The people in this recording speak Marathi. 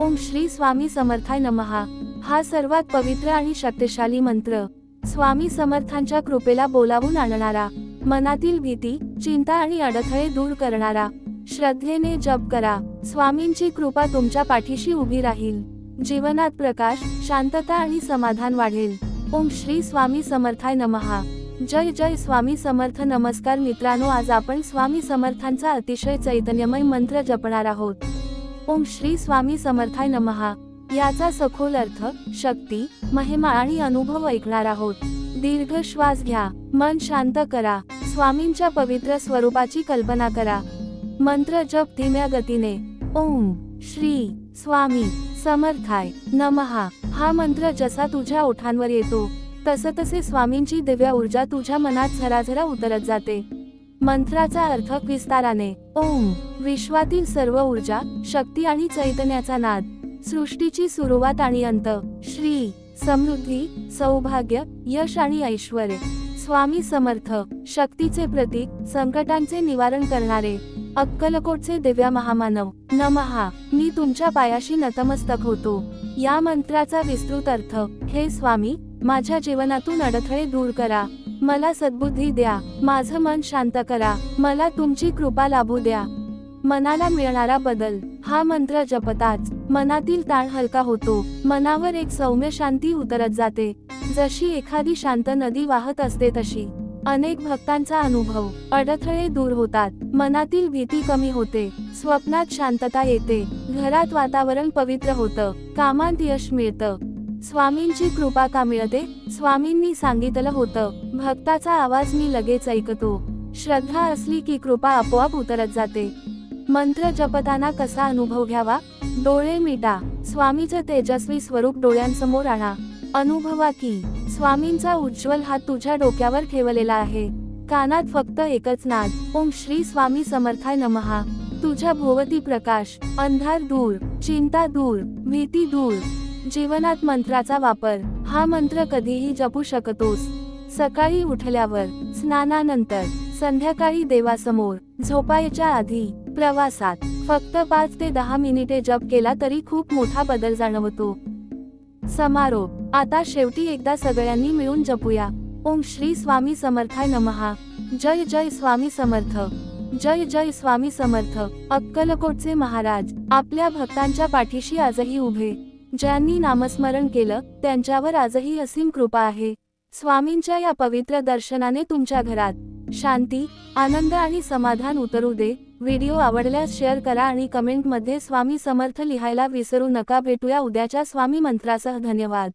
ओम श्री स्वामी समर्थाय नमः। हा सर्वात पवित्र आणि शक्तिशाली मंत्र स्वामी समर्थांच्या कृपेला बोलावून आणणारा, मनातील भीती, चिंता आणि अडथळे दूर करणारा। श्रद्धेने जप करा, स्वामींची कृपा तुमच्या पाठीशी उभी राहील। जीवनात प्रकाश, शांतता आणि समाधान वाढेल। ओम श्री स्वामी समर्थाय नमः। जय जय स्वामी समर्थ। नमस्कार मित्रांनो, आज आपण स्वामी समर्थांचा अतिशय चैतन्यमय मंत्र जपणार आहोत। ओम श्री स्वामी समर्थाय नमः याचा सखोल अर्थ, शक्ती, महिमा आणि अनुभव ऐकणार आहोत। दीर्घ श्वास घ्या, मन शांत करा, स्वामींच्या पवित्र स्वरूपाची कल्पना करा। मंत्र जप धीम्या गतीने। ओम श्री स्वामी समर्थाय नमः। हा मंत्र जसा तुझ्या ओठांवर येतो तसतसे स्वामींची दिव्य ऊर्जा तुझ्या मनात झराझरा उतरत जाते। मंत्राचा अर्थ विस्ताराने। ओम विश्वातील सर्व ऊर्जा, शक्ती आणि चैतन्याचा नाद, सृष्टीची सुरुवात आणि अंत। श्री समृद्धी, सौभाग्य, यश आणि ऐश्वर्य। स्वामी समर्थ शक्तीचे प्रतीक, संकटांचे निवारण करणारे, अक्कलकोटचे दिव्य महामानव। नमः। मी तुमच्या पायाशी नतमस्तक होतो। या मंत्राचा विस्तृत अर्थ, हे स्वामी, माझ्या जीवनातून अडथळे दूर करा, मला सद्बुद्धी द्या, माझं मन शांत करा, मला तुमची कृपा लाभू द्या। मनाला मिळणारा बदल। हा मंत्र जपताच मनातील ताण हलका होतो, मनावर एक सौम्य शांती उतरत जाते, जशी एखादी शांत नदी वाहत असते तशी। अनेक भक्तांचा अनुभव, अडथळे दूर होतात, मनातील भीती कमी होते, स्वप्नात शांतता येते, घरात वातावरण पवित्र होतं, कामात यश मिळतं। स्वामींची कृपा का मिळते? स्वामींनी सांगितलं होतं, भक्ताचा आवाज मी लगेच ऐकतो। श्रद्धा असली की कृपा आपोआप उतरत जाते। मंत्र जपताना कसा अनुभव घ्यावा? डोळे मिटा, स्वामीचं तेजस्वी स्वरूप डोळ्यांसमोर आणा। अनुभवा की स्वामींचा उज्ज्वल हात तुझ्या डोक्यावर ठेवलेला आहे। कानात फक्त एकच नाद, ओम श्री स्वामी समर्थाय नमः। तुझ्या भोवती प्रकाश, अंधार दूर, चिंता दूर, भीती दूर। जीवनात मंत्राचा वापर। हा मंत्र कधीही जपू शकतोस। सकाळी उठल्यावर, स्नानानंतर, संध्याकाळी देवासमोर, झोपायच्या आधी, प्रवासात। फक्त 5 ते 10 मिनिटे जप केला तरी खूप मोठा बदल जाणवतो। समारोप। आता शेवटी एकदा सगळ्यांनी मिळून जपूया। ओम श्री स्वामी समर्थाय नमः। जय जय स्वामी समर्थ, जय जय स्वामी समर्थ। अक्कलकोटचे महाराज आपल्या भक्तांच्या पाठीशी आजही उभे। ज्यांनी नामस्मरण केलं त्यांच्यावर आजही असीम कृपा आहे। स्वामींच्या या पवित्र दर्शनाने तुमच्या घरात शांती, आनंद आणि समाधान उतरू दे। व्हिडिओ आवडल्यास शेअर करा आणि कमेंटमध्ये स्वामी समर्थ लिहायला विसरू नका। भेटूया उद्याच्या स्वामी मंत्रासह। धन्यवाद।